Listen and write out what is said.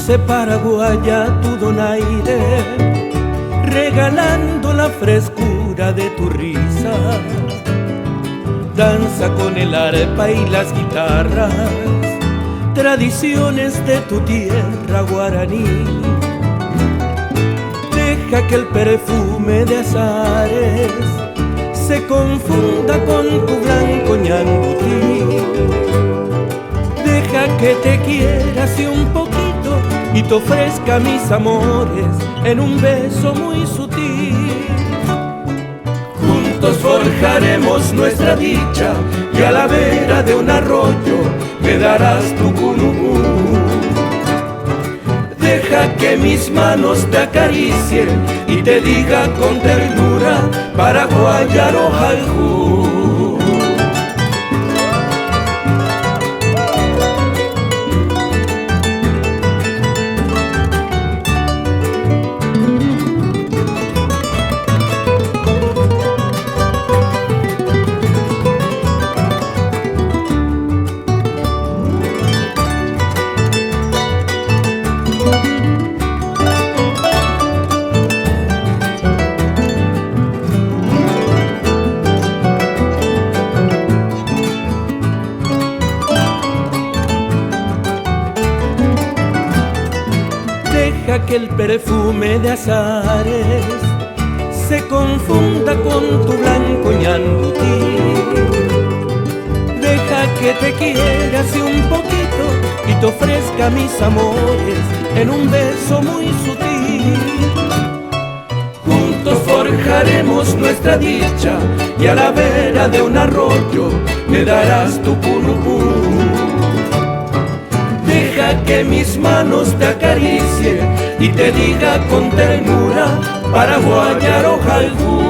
dulce paraguaya tu donaire, regalando la frescura de tu risa. Danza con el arpa y las guitarras, tradiciones de tu tierra guaraní. Deja que el perfume de azares se confunda con tu blanco ñandutí. Deja que te quiera así un poquito y te ofrezca mis amores en un beso muy sutil. Juntos forjaremos nuestra dicha y a la vera de un arroyo me darás tu cunugú. Deja que mis manos te acaricien y te diga con ternura paraguayaro jaljú. Deja que el perfume de azares se confunda con tu blanco ñandutí. Deja que te quiera así un poquito y te ofrezca mis amores en un beso muy sutil. Juntos forjaremos nuestra dicha y a la vera de un arroyo me darás tu cunupú. Deja que mis manos te acaricien y te diga con ternura paraguayaro jaljú.